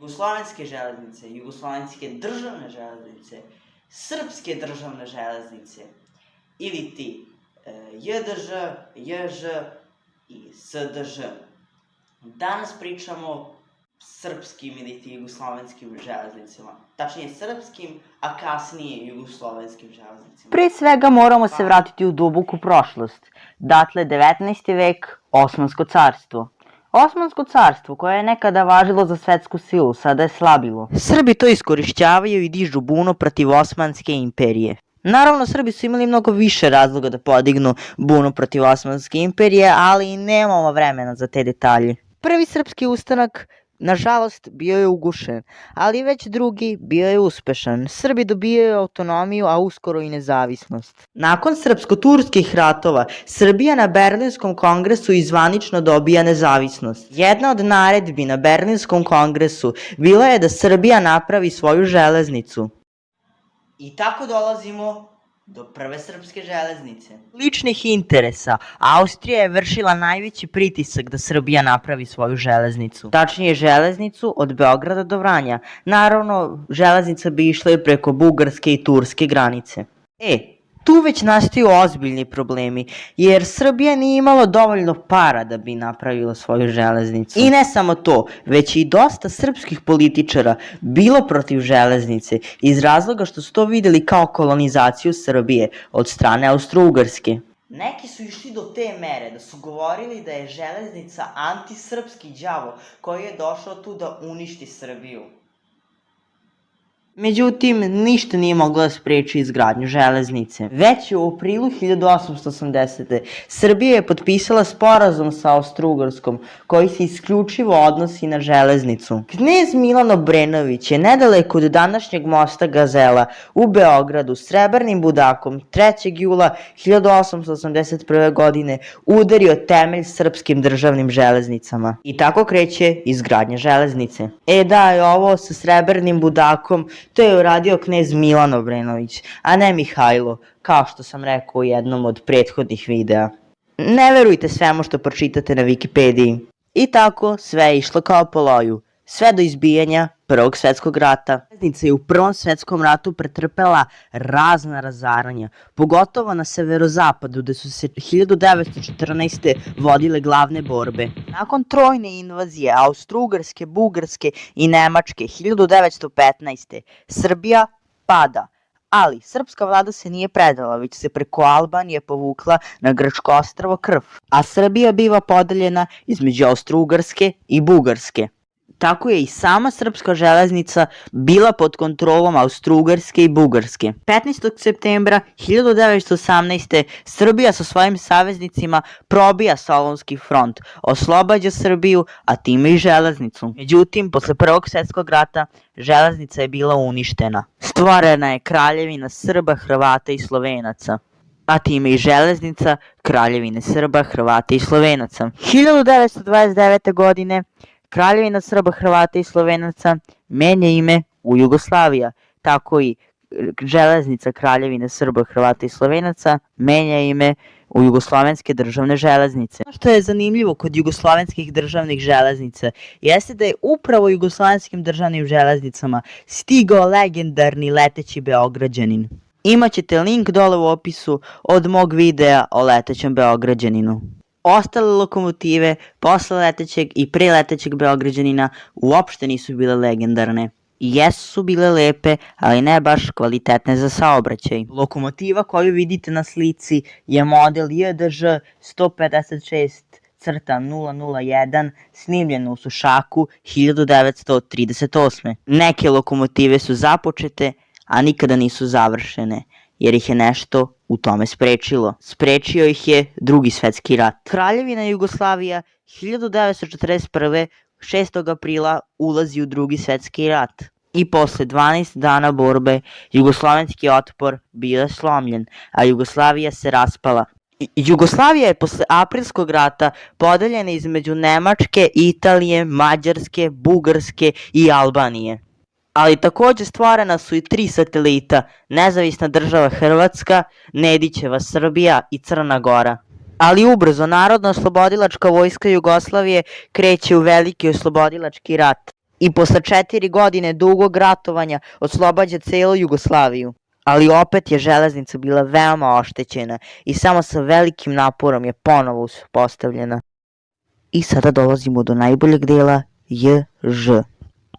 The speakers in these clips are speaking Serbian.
Jugoslovenske železnice, jugoslovenske državne železnice, srpske državne železnice, ili ti JDŽ, JŽ i SDŽ. Danas pričamo srpskim ili ti jugoslovenskim železnicama. Tačnije srpskim, a kasnije jugoslovenskim železnicama. Pre svega moramo se vratiti u duboku prošlost. Dakle, 19. vek, Osmansko carstvo. Osmansko carstvo, koje je nekada važilo za svetsku silu, sada je slabilo. Srbi to iskorišćavaju i dižu bunu protiv Osmanske imperije. Naravno, Srbi su imali mnogo više razloga da podignu bunu protiv Osmanske imperije, ali nemamo vremena za te detalje. Prvi srpski ustanak, nažalost, bio je ugušen, ali već drugi bio je uspešan. Srbi dobijaju autonomiju, a uskoro i nezavisnost. Nakon srpsko-turskih ratova, Srbija na Berlinskom kongresu izvanično dobija nezavisnost. Jedna od naredbi na Berlinskom kongresu bila je da Srbija napravi svoju železnicu. I tako dolazimo do prve srpske železnice. Ličnih interesa, Austrija je vršila najveći pritisak da Srbija napravi svoju železnicu. Tačnije železnicu od Beograda do Vranja. Naravno, železnica bi išla i preko bugarske i turske granice. Tu već nastaju ozbiljni problemi, jer Srbija nije imala dovoljno para da bi napravila svoju železnicu. I ne samo to, već i dosta srpskih političara bilo protiv železnice, iz razloga što su to videli kao kolonizaciju Srbije od strane Austro-Ugarske. Neki su išli do te mere da su govorili da je železnica antisrpski đavo koji je došao tu da uništi Srbiju. Međutim, ništa nije moglo da spreči izgradnju železnice. Već u aprilu 1880. Srbija je potpisala sporazum sa Austro-Ugarskom koji se isključivo odnosi na železnicu. Knez Milan Obrenović je nedaleko od današnjeg mosta Gazela u Beogradu srebrnim budakom 3. jula 1881. godine udario temelj srpskim državnim železnicama. I tako kreće izgradnja železnice. Ovo sa srebrnim budakom to je uradio knez Milan Obrenović, a ne Mihajlo, kao što sam rekao u jednom od prethodnih videa. Ne verujte svemu što pročitate na Wikipediji. I tako sve je išlo kao po loju, sve do izbijanja Prvog svetskog rata. Železnica je u Prvom svetskom ratu pretrpela razna razaranja, pogotovo na severozapadu, gde su se 1914. vodile glavne borbe. Nakon trojne invazije Austro-Ugarske, Bugarske i Nemačke 1915. Srbija pada, ali srpska vlada se nije predala, već se preko Albanije povukla na grčko ostrvo Krf, a Srbija biva podeljena između Austro-Ugarske i Bugarske. Tako je i sama srpska železnica bila pod kontrolom Austro-Ugarske i Bugarske. 15. septembra 1918. Srbija sa svojim saveznicima probija Solunski front, oslobađa Srbiju, a time i železnicu. Međutim, posle Prvog svjetskog rata, železnica je bila uništena. Stvorena je kraljevina Srba, Hrvata i Slovenaca, a time i železnica Kraljevine Srba, Hrvata i Slovenaca. 1929. godine Kraljevina Srba, Hrvata i Slovenaca menja ime u Jugoslavija, tako i železnica Kraljevine Srba, Hrvata i Slovenaca menja ime u Jugoslovenske državne železnice. Ono što je zanimljivo kod jugoslovenskih državnih železnica jeste da je upravo jugoslovenskim državnim železnicama stigao legendarni leteći Beograđanin. Imaćete link dole u opisu od mog videa o letećem Beograđaninu. Ostale lokomotive posle letećeg i pre letećeg Beograđanina uopšte nisu bile legendarne. Jesu su bile lepe, ali ne baš kvalitetne za saobraćaj. Lokomotiva koju vidite na slici je model JDŽ 156-001, snimljena u Sušaku 1938. Neke lokomotive su započete, a nikada nisu završene, jer ih je nešto u tome sprečilo. Sprečio ih je Drugi svetski rat. Kraljevina Jugoslavija 1941. 6. aprila ulazi u Drugi svetski rat. I posle 12 dana borbe, jugoslovenski otpor bio je slomljen, a Jugoslavija se raspala. Jugoslavija je posle aprilskog rata podeljena između Nemačke, Italije, Mađarske, Bugarske i Albanije. Ali takođe stvorena su i 3 satelita, Nezavisna država Hrvatska, Nedićeva Srbija i Crna Gora. Ali ubrzo Narodna oslobodilačka vojska Jugoslavije kreće u veliki oslobodilački rat. i posle 4 godine dugog ratovanja oslobađa celu Jugoslaviju. Ali opet je železnica bila veoma oštećena i samo sa velikim naporom je ponovo uspostavljena. I sada dolazimo do najboljeg dela, JŽ.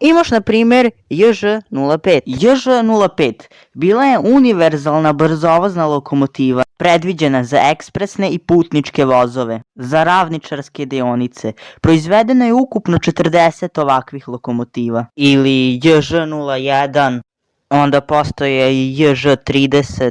Imaš na primjer JŽ-05. JŽ-05 bila je univerzalna brzovozna lokomotiva predviđena za ekspresne i putničke vozove, za ravničarske deonice. Proizvedeno je ukupno 40 ovakvih lokomotiva. Ili JŽ-01, onda postoje i JŽ-30.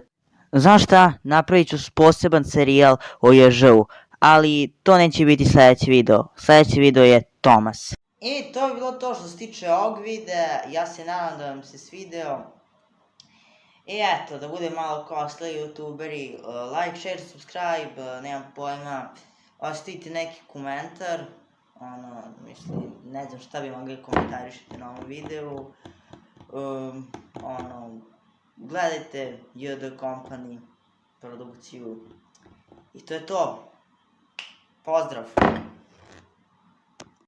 Znaš šta, napravit ću poseban serijal o JŽ-u, ali to neće biti sljedeći video. Sljedeći video je Tomas. I to je bilo to što se tiče ovog videa, ja se nadam da vam se svideo. I eto, da bude malo kao ostali youtuberi, like, share, subscribe, nemam pojma, ostavite neki komentar, mislim, ne znam šta bi mogli komentarišiti na ovom videu, gledajte JD Company produkciju i to je to, pozdrav!